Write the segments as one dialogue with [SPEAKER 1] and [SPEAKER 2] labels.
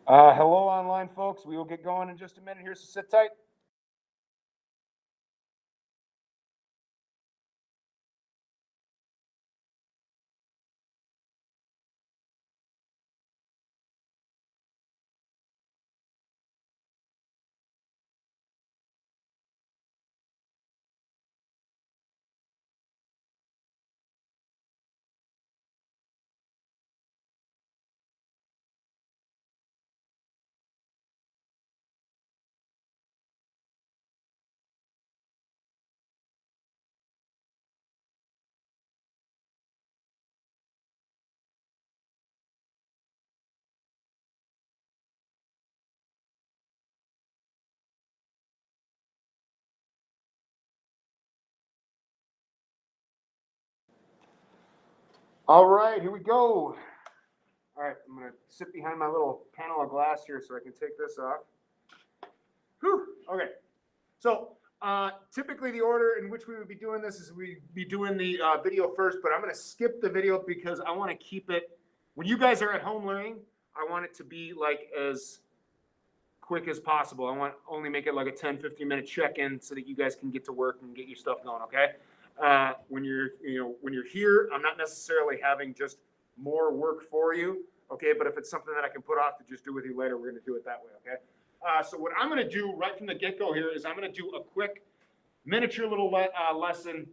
[SPEAKER 1] Hello, online folks. We will get going in just a minute here, so sit tight. All right, here we go. All right, I'm going to sit behind my little panel of glass here so I can take this off. Whew. Okay, so typically the order in which we would be doing this is we'd be doing the video first, but I'm going to skip the video because I want to keep it, when you guys are at home learning, I want it to be like as quick as possible. I want to only make it like a 10-15 minute check-in so that you guys can get to work and get your stuff going, okay? When you're here, I'm not necessarily having just more work for you, okay? But if it's something that I can put off to just do with you later, we're going to do it that way, okay? So what I'm going to do right from the get-go here is I'm going to do a quick miniature little lesson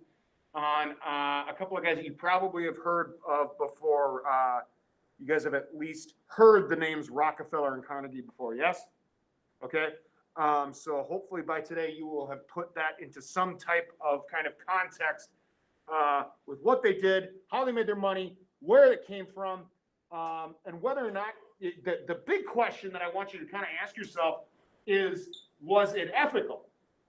[SPEAKER 1] on a couple of guys that you probably have heard of before. You guys have at least heard the names Rockefeller and Carnegie before, yes? Okay. So hopefully by today you will have put that into some type of kind of context with what they did, how they made their money, where it came from, and whether or not the big question that I want you to kind of ask yourself is, was it ethical?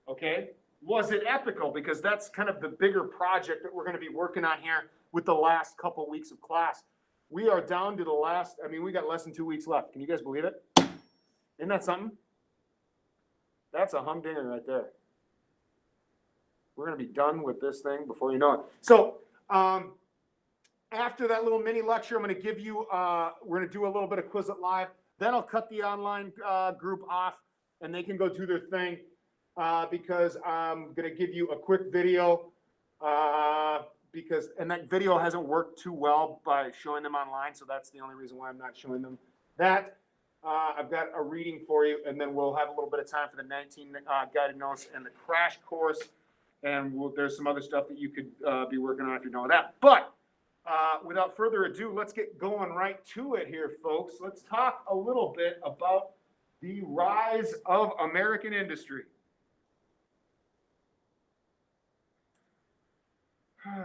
[SPEAKER 1] Okay. Was it ethical? Because that's kind of the bigger project that we're going to be working on here with the last couple weeks of class. We are down to the last, I mean, we got less than 2 weeks left. Can you guys believe it? Isn't that something? That's a humdinger right there. We're going to be done with this thing before you know it. So after that little mini lecture, I'm going to give you, we're going to do a little bit of Quizlet Live. Then I'll cut the online group off, and they can go do their thing because I'm going to give you a quick video and that video hasn't worked too well by showing them online, so that's the only reason why I'm not showing them that. I've got a reading for you, and then we'll have a little bit of time for the 19 guided notes and the crash course. And there's some other stuff that you could be working on if you're done with that. But without further ado, let's get going right to it here, folks. Let's talk a little bit about the rise of American industry. That's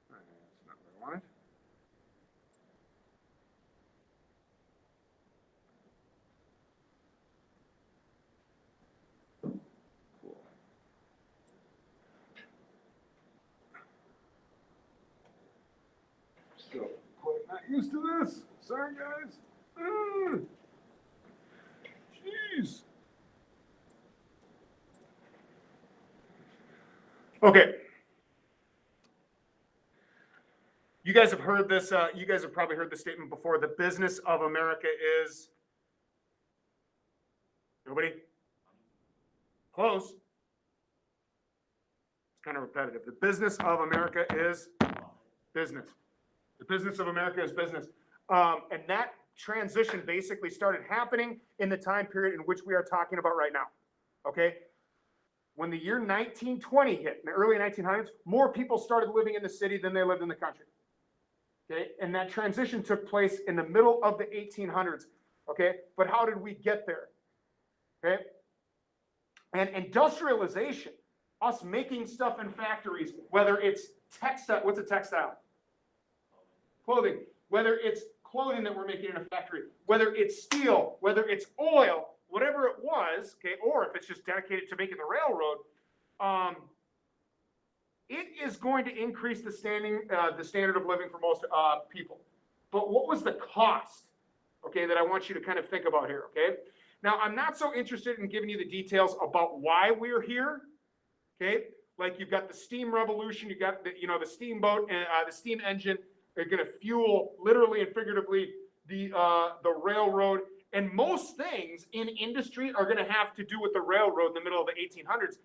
[SPEAKER 1] not what I wanted. Still quite not used to this. Sorry, guys. Jeez. Okay. You guys have heard this. You guys have probably heard the statement before. The business of America is. Nobody? Close. It's kind of repetitive. The business of America is business. The business of America is business. And that transition basically started happening in the time period in which we are talking about right now. Okay? When the year 1920 hit, in the early 1900s, more people started living in the city than they lived in the country. Okay? And that transition took place in the middle of the 1800s. Okay? But how did we get there? Okay? And industrialization, us making stuff in factories, whether it's textile, what's a textile? Clothing. Whether it's clothing that we're making in a factory, whether it's steel, whether it's oil, whatever it was, okay, or if it's just dedicated to making the railroad, it is going to increase the standard of living for most people. But what was the cost, okay, that I want you to kind of think about here, okay? Now, I'm not so interested in giving you the details about why we're here, okay? Like you've got the steam revolution, you've got the steamboat, and the steam engine are going to fuel, literally and figuratively, the railroad, and most things in industry are going to have to do with the railroad in the middle of the 1800s.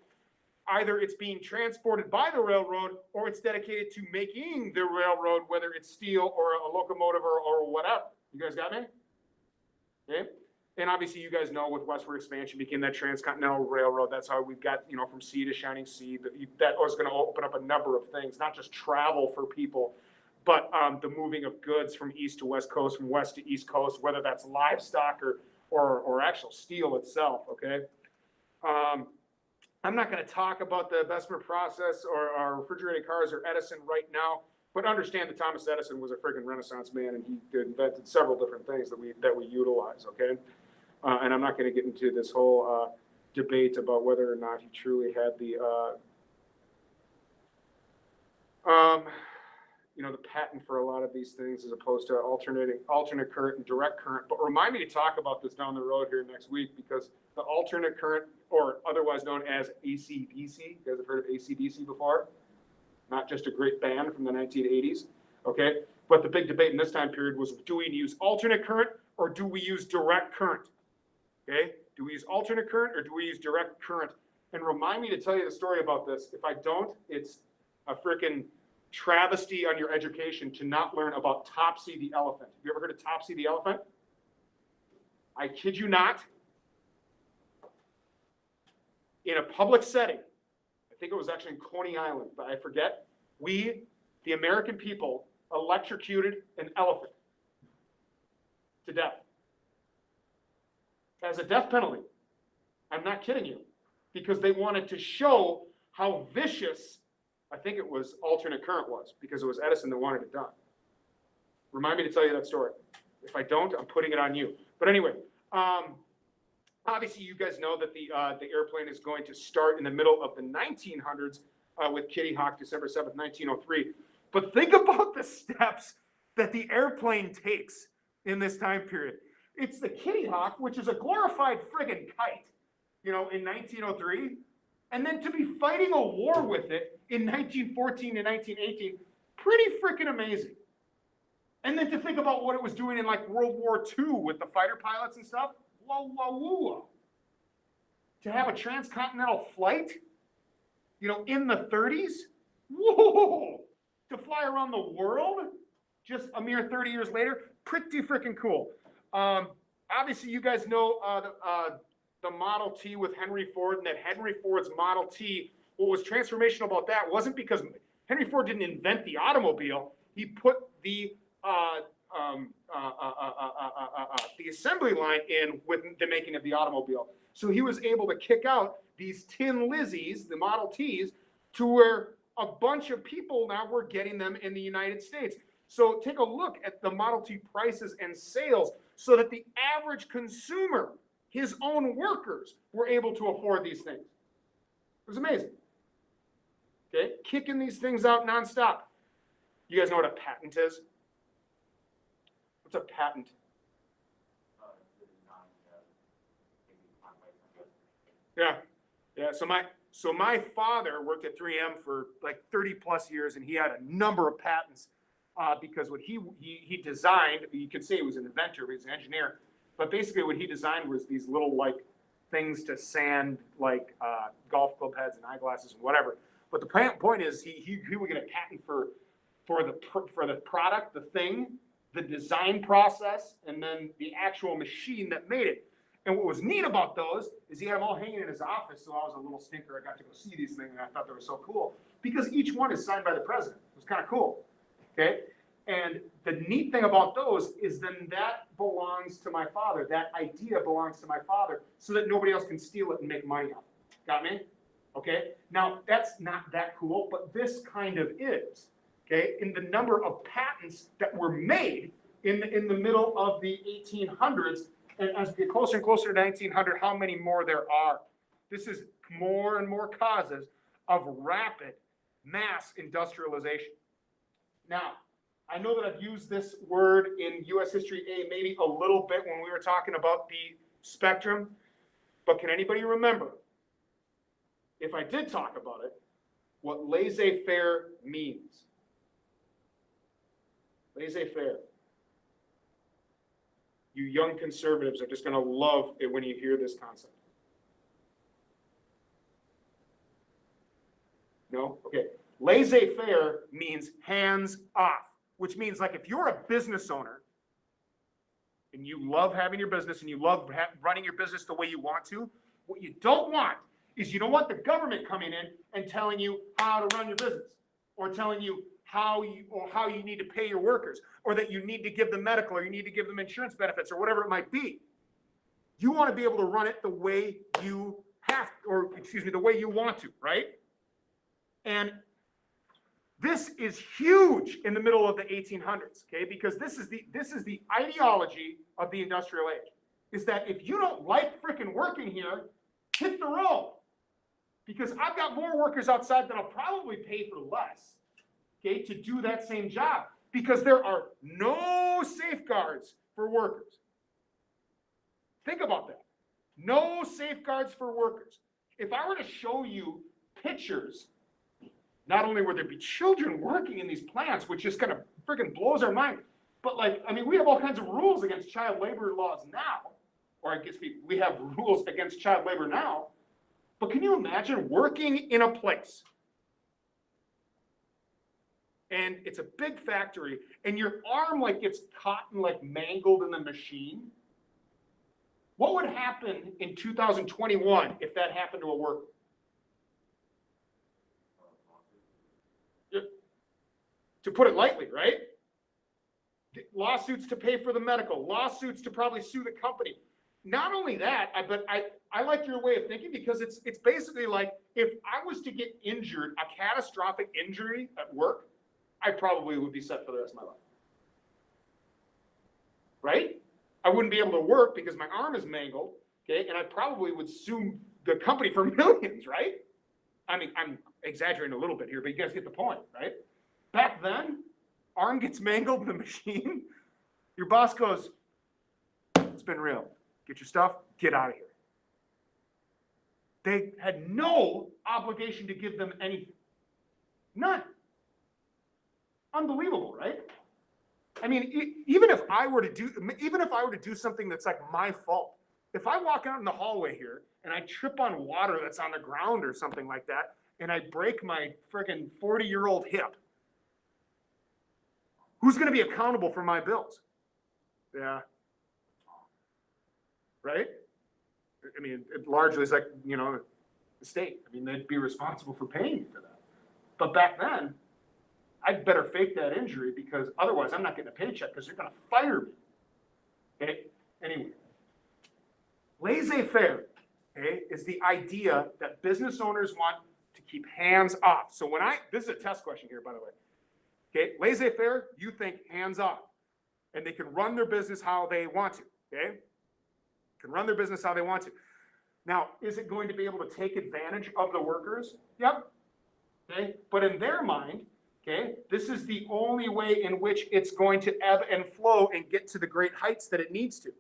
[SPEAKER 1] Either it's being transported by the railroad or it's dedicated to making the railroad, whether it's steel or a locomotive or whatever. You guys got me? Okay. And obviously, you guys know with westward expansion became that transcontinental railroad. That's how we've got, from sea to shining sea. That was going to open up a number of things, not just travel for people, but the moving of goods from east to west coast, from west to east coast, whether that's livestock or actual steel itself. Okay. I'm not going to talk about the Bessemer process or refrigerated cars or Edison right now, but understand that Thomas Edison was a friggin' Renaissance man, and he invented several different things that we utilize. Okay. And I'm not going to get into this whole debate about whether or not he truly had the patent for a lot of these things, as opposed to alternate current and direct current. But remind me to talk about this down the road here next week, because the alternate current, or otherwise known as AC/DC, you guys have heard of AC/DC before? Not just a great band from the 1980s, okay? But the big debate in this time period was, do we use alternate current or do we use direct current? Okay, do we use alternate current or do we use direct current? And remind me to tell you the story about this. If I don't, it's a freaking travesty on your education to not learn about Topsy the elephant. Have you ever heard of Topsy the elephant? I kid you not. In a public setting, I think it was actually in Coney Island, but I forget, we, the American people, electrocuted an elephant to death as a death penalty. I'm not kidding you, because they wanted to show how vicious, I think it was alternate current was, because it was Edison that wanted it done. Remind me to tell you that story. If I don't, I'm putting it on you. But anyway, obviously you guys know that the airplane is going to start in the middle of the 1900s with Kitty Hawk, December 7th, 1903. But think about the steps that the airplane takes in this time period. It's the Kitty Hawk, which is a glorified friggin' kite, in 1903. And then to be fighting a war with it in 1914 to 1918, pretty freaking amazing. And then to think about what it was doing in like World War II with the fighter pilots and stuff, whoa, whoa, whoa. To have a transcontinental flight, in the 30s, whoa, to fly around the world just a mere 30 years later, pretty freaking cool. Obviously, you guys know the Model T with Henry Ford, and that Henry Ford's Model T, what was transformational about that wasn't because Henry Ford didn't invent the automobile. He put the assembly line in with the making of the automobile. So he was able to kick out these Tin Lizzies, the Model Ts, to where a bunch of people now were getting them in the United States. So take a look at the Model T prices and sales so that the average consumer, his own workers, were able to afford these things. It was amazing. Okay, kicking these things out nonstop. You guys know what a patent is? What's a patent? Yeah. So my father worked at 3M for like 30 plus years, and he had a number of patents because what he designed, you could say he was an inventor, he was an engineer, but basically what he designed was these little like things to sand like golf club heads and eyeglasses and whatever. But the point is he would get a patent for the product, the thing, the design process, and then the actual machine that made it. And what was neat about those is he had them all hanging in his office. So I was a little stinker. I got to go see these things, and I thought they were so cool because each one is signed by the president. It was kind of cool. Okay. And the neat thing about those is then that belongs to my father. That idea belongs to my father so that nobody else can steal it and make money off it. Got me? Okay. Now that's not that cool, but this kind of is. Okay. In the number of patents that were made in the middle of the 1800s, and as we get closer and closer to 1900, how many more there are. This is more and more causes of rapid mass industrialization. Now, I know that I've used this word in U.S. History A maybe a little bit when we were talking about the spectrum, but can anybody remember, if I did talk about it, what laissez-faire means? Laissez-faire. You young conservatives are just going to love it when you hear this concept. No? Okay. Laissez-faire means hands off, which means like if you're a business owner and you love having your business and you love running your business the way you want to, what you don't want is you don't want the government coming in and telling you how to run your business, or telling you how you need to pay your workers, or that you need to give them medical, or you need to give them insurance benefits, or whatever it might be. You want to be able to run it the way you have, or excuse me, the way you want to, right? And this is huge in the middle of the 1800s, okay? Because this is the ideology of the industrial age, is that if you don't like freaking working here, hit the road. Because I've got more workers outside that I'll probably pay for less, okay, to do that same job, because there are no safeguards for workers. Think about that. No safeguards for workers. If I were to show you pictures, not only would there be children working in these plants, which just kind of freaking blows our mind, but like, I mean, we have all kinds of rules against child labor laws now, or I guess we have rules against child labor now, but can you imagine working in a place and it's a big factory and your arm like gets caught and like mangled in the machine? What would happen in 2021 if that happened to a worker? To put it lightly, right? Lawsuits to pay for the medical, lawsuits to probably sue the company. Not only that, but I like your way of thinking, because it's basically like, if I was to get injured, a catastrophic injury at work, I probably would be set for the rest of my life. Right? I wouldn't be able to work because my arm is mangled, okay? And I probably would sue the company for millions, right? I mean, I'm exaggerating a little bit here, but you guys get the point, right? Back then, arm gets mangled in the machine. Your boss goes, "It's been real. Get your stuff, get out of here." They had no obligation to give them anything. None. Unbelievable, right? I mean, even if I were to do something that's like my fault, if I walk out in the hallway here and I trip on water that's on the ground or something like that, and I break my friggin' 40-year-old hip, who's going to be accountable for my bills? Yeah. Right? I mean, it largely is like, you know, the state. I mean, they'd be responsible for paying you for that. But back then, I'd better fake that injury, because otherwise I'm not getting a paycheck, because they're going to fire me. Okay? Anyway, laissez-faire, okay, is the idea that business owners want to keep hands off. So this is a test question here, by the way. Okay, laissez-faire, you think hands off, and they can run their business how they want to, okay? Can run their business how they want to. Now, is it going to be able to take advantage of the workers? Yep, okay? But in their mind, okay, this is the only way in which it's going to ebb and flow and get to the great heights that it needs to,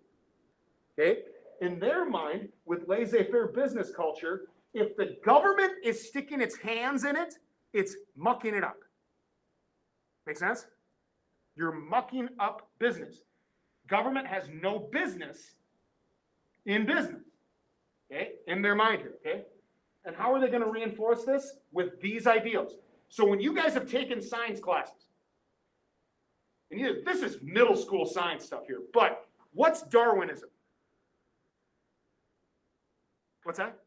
[SPEAKER 1] okay? In their mind, with laissez-faire business culture, if the government is sticking its hands in it, it's mucking it up. Make sense? You're mucking up business. Government has no business in business, okay? In their mind here, okay? And how are they going to reinforce this? With these ideals. So when you guys have taken science classes, and this is middle school science stuff here, but what's Darwinism? What's that?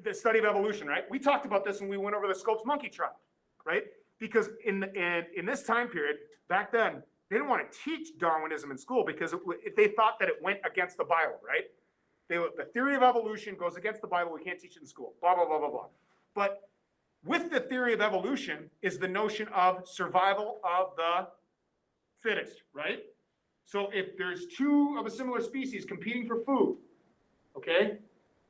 [SPEAKER 1] The study of evolution, right? We talked about this when we went over the Scopes monkey trial, right? Because in this time period, back then, they didn't want to teach Darwinism in school because they thought that it went against the Bible, right? The theory of evolution goes against the Bible. We can't teach it in school, blah, blah, blah, blah, blah. But with the theory of evolution is the notion of survival of the fittest, right? So if there's two of a similar species competing for food, okay,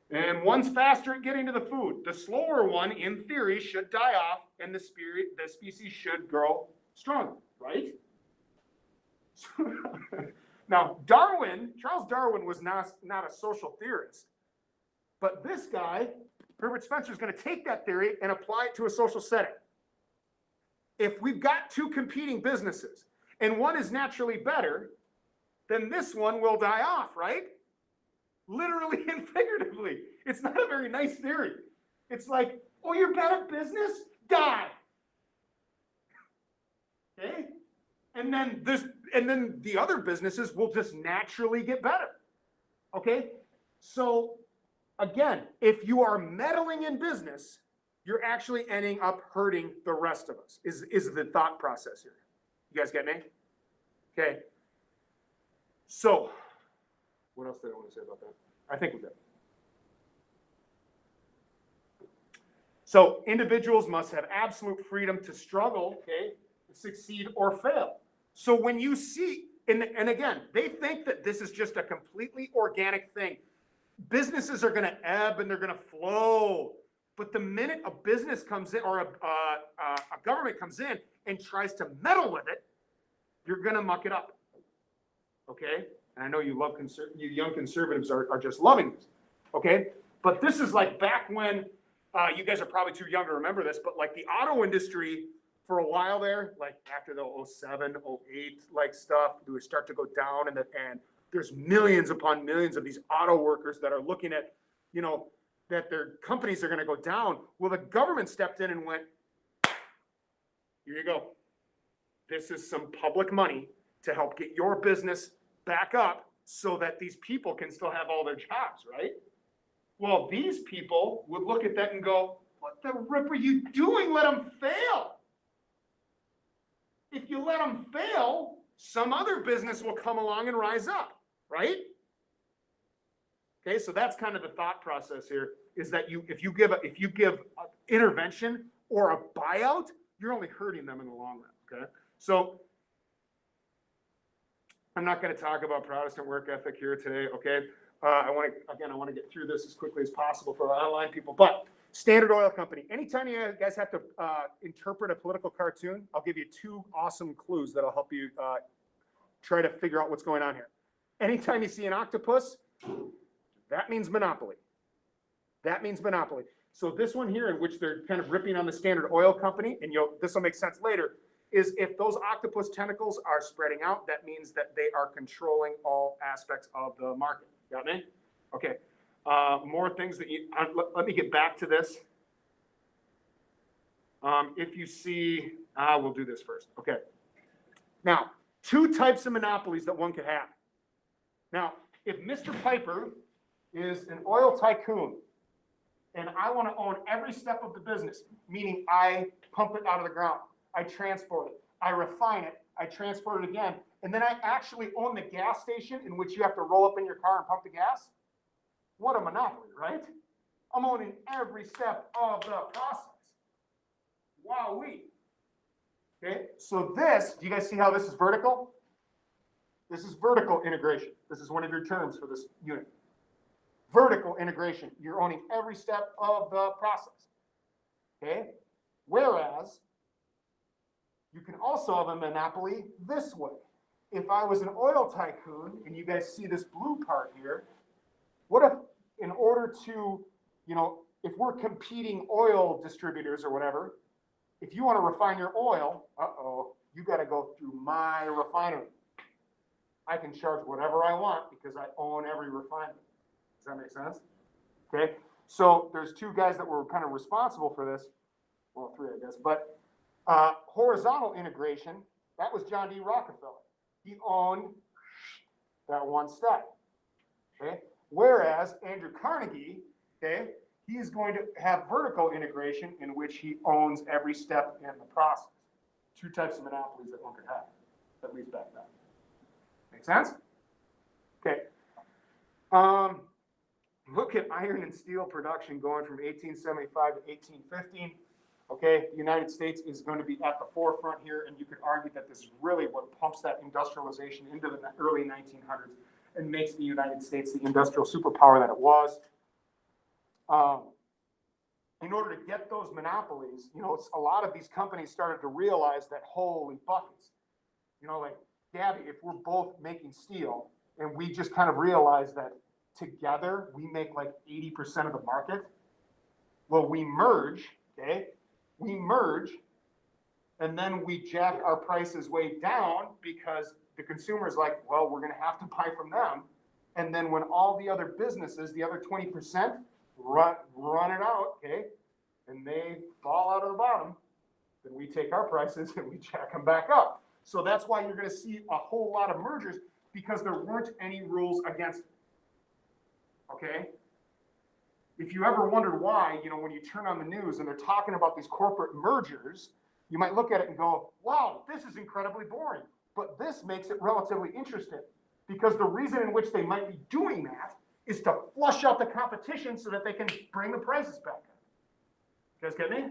[SPEAKER 1] and one's faster at getting to the food, the slower one, in theory, should die off, and the species should grow stronger, right? Now, Charles Darwin was not a social theorist, but this guy, Herbert Spencer, is going to take that theory and apply it to a social setting. If we've got two competing businesses, and one is naturally better, then this one will die off, right? Literally and figuratively. It's not a very nice theory. It's like, oh, you're bad at business? Die. Okay? And then the other businesses will just naturally get better. Okay? So again, if you are meddling in business, you're actually ending up hurting the rest of us, is the thought process here. You guys get me? Okay. So, what else did I want to say about that? I think we're good. So, individuals must have absolute freedom to struggle, okay, succeed or fail. So when you see, and again, they think that this is just a completely organic thing. Businesses are going to ebb and they're going to flow. But the minute a business comes in or a government comes in and tries to meddle with it, you're going to muck it up. Okay? And I know you love you young conservatives are just loving this. Okay? But this is like back when, you guys are probably too young to remember this, but like the auto industry for a while there, like after the 07, 08 like stuff, it would start to go down and there's millions upon millions of these auto workers that are looking at, you know, that their companies are going to go down. Well, the government stepped in and went, here you go. This is some public money to help get your business back up so that these people can still have all their jobs, right? Well, these people would look at that and go, what the rip are you doing? Let them fail. If you let them fail, some other business will come along and rise up, right? Okay, so that's kind of the thought process here, is that if you give intervention or a buyout, you're only hurting them in the long run. Okay, so I'm not going to talk about Protestant work ethic here today. Okay, I want to get through this as quickly as possible for our online people. But Standard Oil Company. Anytime you guys have to interpret a political cartoon, I'll give you two awesome clues that'll help you try to figure out what's going on here. Anytime you see an octopus, that means monopoly. That means monopoly. So this one here, in which they're kind of ripping on the Standard Oil Company, and this will make sense later, is if those octopus tentacles are spreading out, that means that they are controlling all aspects of the market. Got me? Okay. More things that you, let me get back to this. If you see, we'll do this first. Okay. Now, two types of monopolies that one could have. Now, if Mr. Pieper is an oil tycoon and I want to own every step of the business, meaning I pump it out of the ground, I transport it, I refine it, I transport it again, and then I actually own the gas station in which you have to roll up in your car and pump the gas. What a monopoly, right? I'm owning every step of the process. Wowee. Okay, so this, do you guys see how this is vertical? This is vertical integration. This is one of your terms for this unit. Vertical integration. You're owning every step of the process. Okay? Whereas, you can also have a monopoly this way. If I was an oil tycoon, and you guys see this blue part here, what if in order to, if we're competing oil distributors or whatever, if you want to refine your oil, you got to go through my refinery. I can charge whatever I want because I own every refinery. Does that make sense? Okay. So there's two guys that were kind of responsible for this. Well, three, I guess. But horizontal integration, that was John D. Rockefeller. He owned that one step. Okay. Whereas Andrew Carnegie, okay, he is going to have vertical integration in which he owns every step in the process. Two types of monopolies that one could have, at least back then. Make sense? Okay. Look at iron and steel production going from 1875 to 1815. Okay, the United States is going to be at the forefront here, and you could argue that this is really what pumps that industrialization into the early 1900s and makes the United States the industrial superpower that it was. In order to get those monopolies, a lot of these companies started to realize that, holy buckets, like, Gabby, if we're both making steel and we just kind of realize that together we make like 80% of the market, well, we merge, okay? We merge, and then we jack our prices way down because the consumer is like, well, we're going to have to buy from them. And then when all the other businesses, the other 20%, run it out, okay, and they fall out of the bottom, then we take our prices and we jack them back up. So that's why you're going to see a whole lot of mergers, because there weren't any rules against it. Okay? If you ever wondered why, you know, when you turn on the news and they're talking about these corporate mergers, you might look at it and go, wow, this is incredibly boring. But this makes it relatively interesting, because the reason in which they might be doing that is to flush out the competition so that they can bring the prices back up. You guys get me?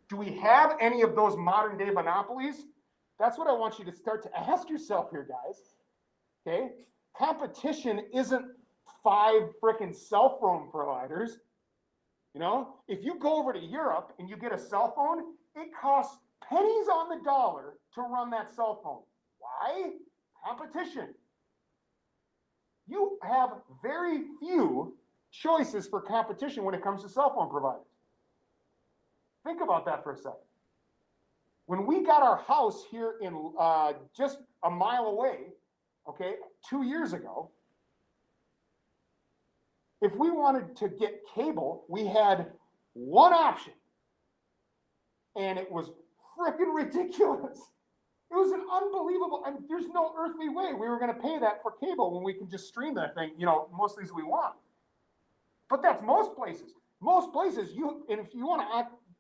[SPEAKER 1] Do we have any of those modern day monopolies? That's what I want you to start to ask yourself here, guys. Okay? Competition isn't 5 frickin' cell phone providers. You know, if you go over to Europe and you get a cell phone, it costs pennies on the dollar to run that cell phone. Why? Competition. You have very few choices for competition when it comes to cell phone providers. Think about that for a second. When we got our house here in just a mile away, okay, 2 years ago, if we wanted to get cable, we had one option, and it was freaking ridiculous. It was an unbelievable, I mean, there's no earthly way we were going to pay that for cable when we can just stream that thing, you know, most things we want. But that's most places. Most places, and if you want to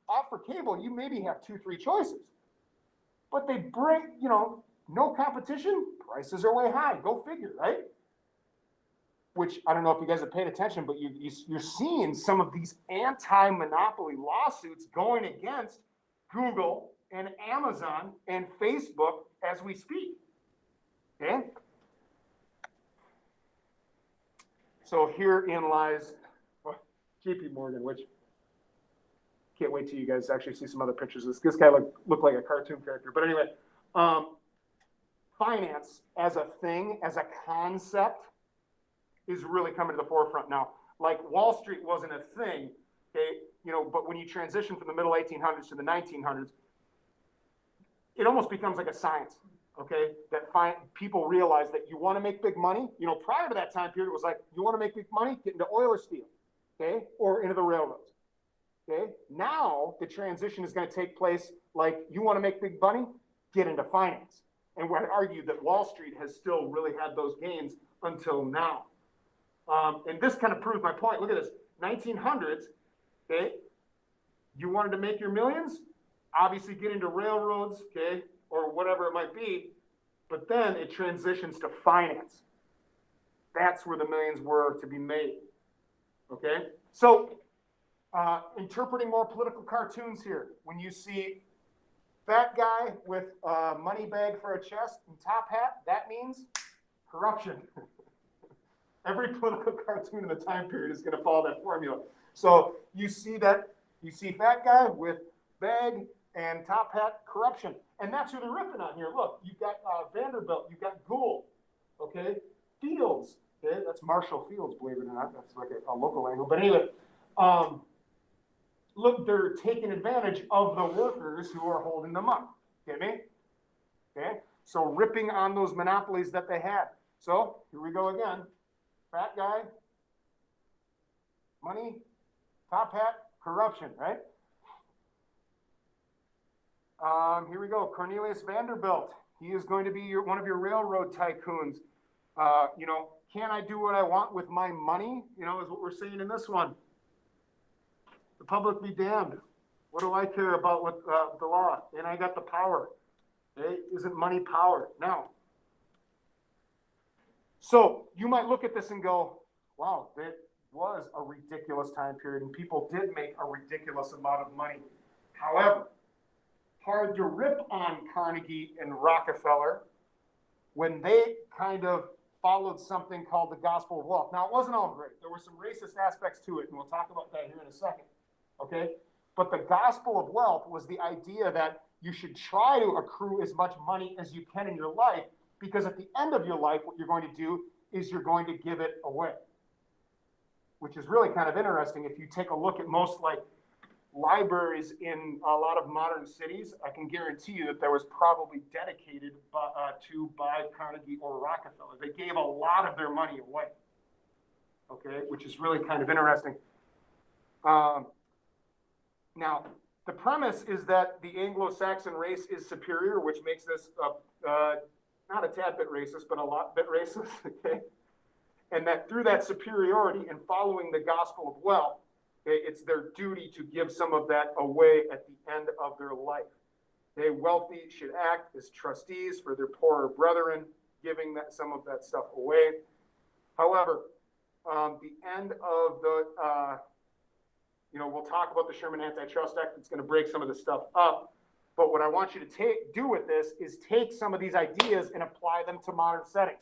[SPEAKER 1] opt for cable, you maybe have 2-3 choices. But they bring, you know, no competition, prices are way high. Go figure, right? Which, I don't know if you guys have paid attention, but you're seeing some of these anti-monopoly lawsuits going against Google and Amazon and Facebook as we speak. Okay? So herein lies JP Morgan, which can't wait till you guys actually see some other pictures of this. This guy looked like a cartoon character. But anyway, finance as a thing, as a concept, is really coming to the forefront now. Like Wall Street wasn't a thing, okay, you know, but when you transition from the middle 1800s to the 1900s, it almost becomes like a science, okay, that people realize that you want to make big money. You know, prior to that time period, it was like, you want to make big money, get into oil or steel, okay, or into the railroads, okay. Now the transition is going to take place like, you want to make big money, get into finance. And I argue that Wall Street has still really had those gains until now. And this kind of proves my point. Look at this, 1900s, okay, you wanted to make your millions, obviously get into railroads, okay, or whatever it might be, but then it transitions to finance. That's where the millions were to be made, okay? So, interpreting more political cartoons here, when you see fat guy with a money bag for a chest and top hat, that means corruption. Every political cartoon in the time period is going to follow that formula. So you see fat guy with bag and top hat, corruption. And that's who they're ripping on here. Look, you've got Vanderbilt, you've got Gould, okay? Fields, okay? That's Marshall Fields, believe it or not. That's like a local angle. But anyway, look, they're taking advantage of the workers who are holding them up. Get me? Okay? So ripping on those monopolies that they had. So here we go again. Fat guy, money, top hat, corruption, right? Here we go. Cornelius Vanderbilt. He is going to be one of your railroad tycoons. You know, can I do what I want with my money? You know, is what we're saying in this one. The public be damned. What do I care about what the law? And I got the power. Okay? Isn't money power? No. So you might look at this and go, wow, it was a ridiculous time period and people did make a ridiculous amount of money. However, hard to rip on Carnegie and Rockefeller when they kind of followed something called the gospel of wealth. Now, it wasn't all great. There were some racist aspects to it, and we'll talk about that here in a second, okay? But the gospel of wealth was the idea that you should try to accrue as much money as you can in your life, because at the end of your life, what you're going to do is you're going to give it away, which is really kind of interesting if you take a look at most like libraries in a lot of modern cities, I can guarantee you that there was probably dedicated by Carnegie or Rockefeller. They gave a lot of their money away, okay, which is really kind of interesting. Now, the premise is that the Anglo-Saxon race is superior, which makes this not a tad bit racist, but a lot bit racist, okay? And that through that superiority and following the gospel of wealth, okay, it's their duty to give some of that away at the end of their life. Okay, wealthy should act as trustees for their poorer brethren, giving some of that stuff away. However, the end of the, we'll talk about the Sherman Antitrust Act. It's going to break some of this stuff up. But what I want you to do with this is take some of these ideas and apply them to modern settings.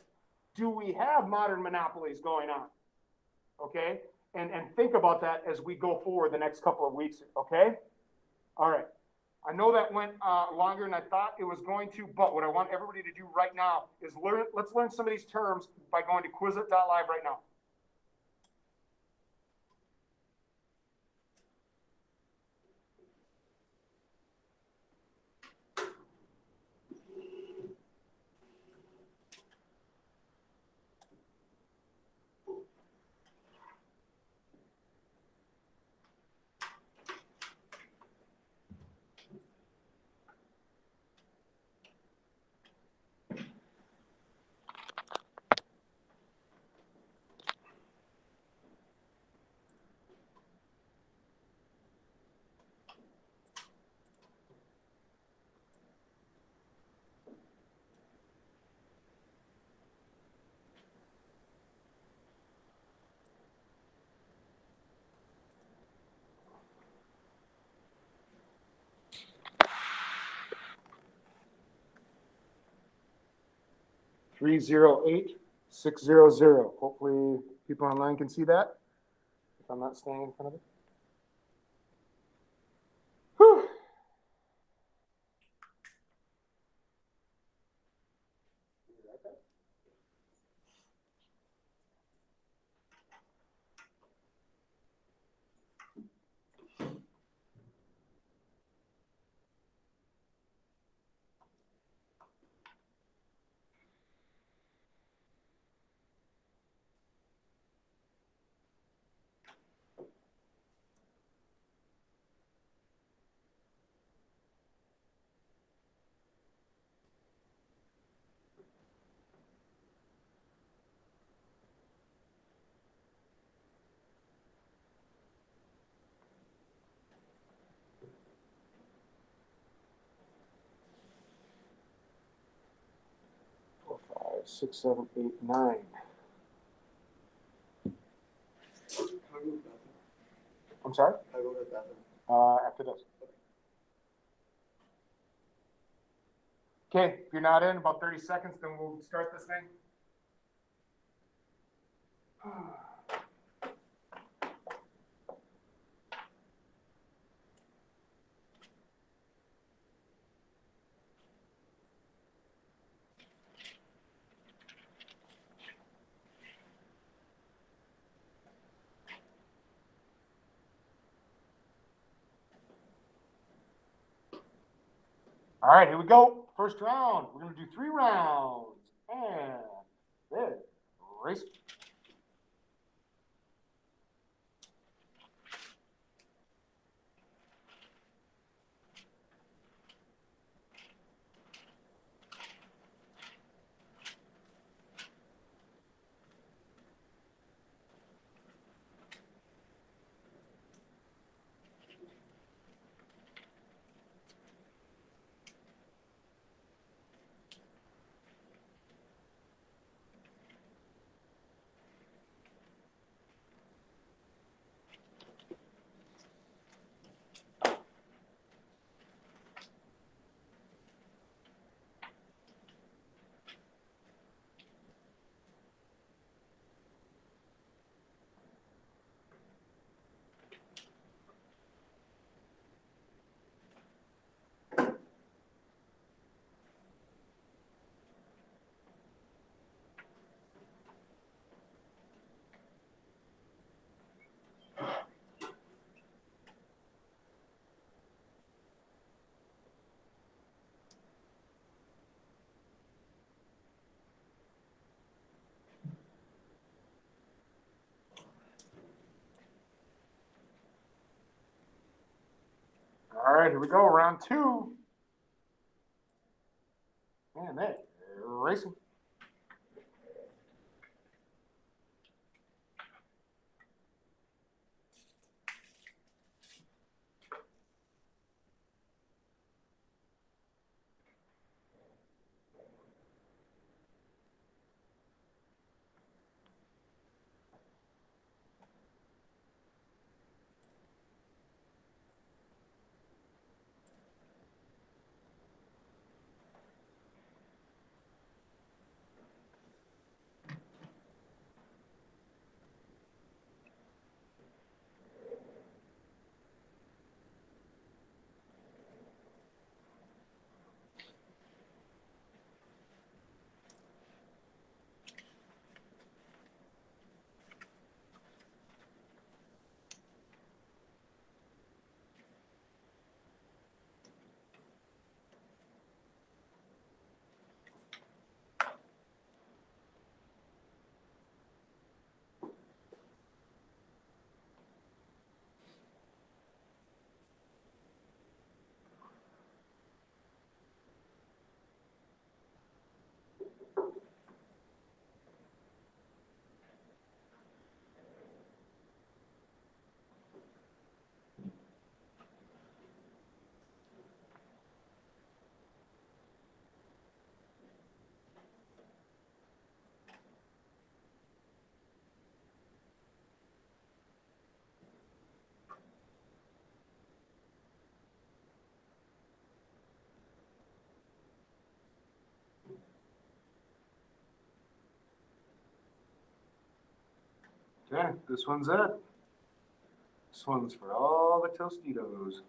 [SPEAKER 1] Do we have modern monopolies going on? Okay? And think about that as we go forward the next couple of weeks, okay? All right. I know that went longer than I thought it was going to, but what I want everybody to do right now is let's learn some of these terms by going to Quizlet.live right now. $308,600. Hopefully people online can see that if I'm not staying in front of it. Whew. Six, 7, 8, 9. I'm sorry?
[SPEAKER 2] I go to the bathroom.
[SPEAKER 1] After this. Okay, if you're not in about 30 seconds, then we'll start this thing. All right, here we go. First round. We're going to do 3 rounds. And then race. right, here we go. Round two. And they racing. Okay, this one's it. This one's for all the Tostitos.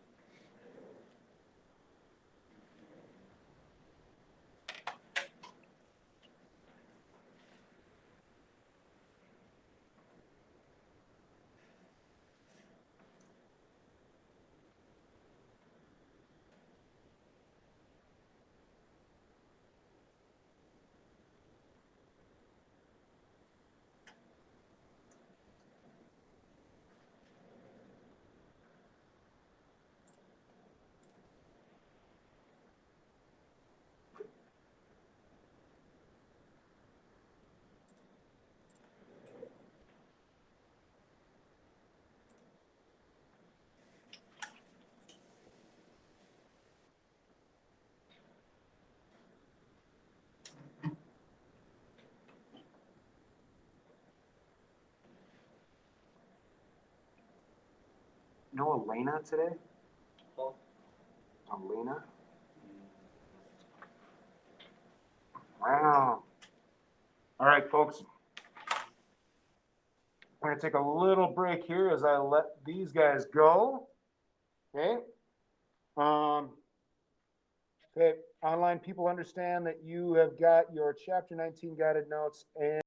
[SPEAKER 1] No Elena today?
[SPEAKER 2] Huh?
[SPEAKER 1] Elena? Wow. All right, folks. I'm going to take a little break here as I let these guys go. Okay. Okay. Online people understand that you have got your Chapter 19 guided notes and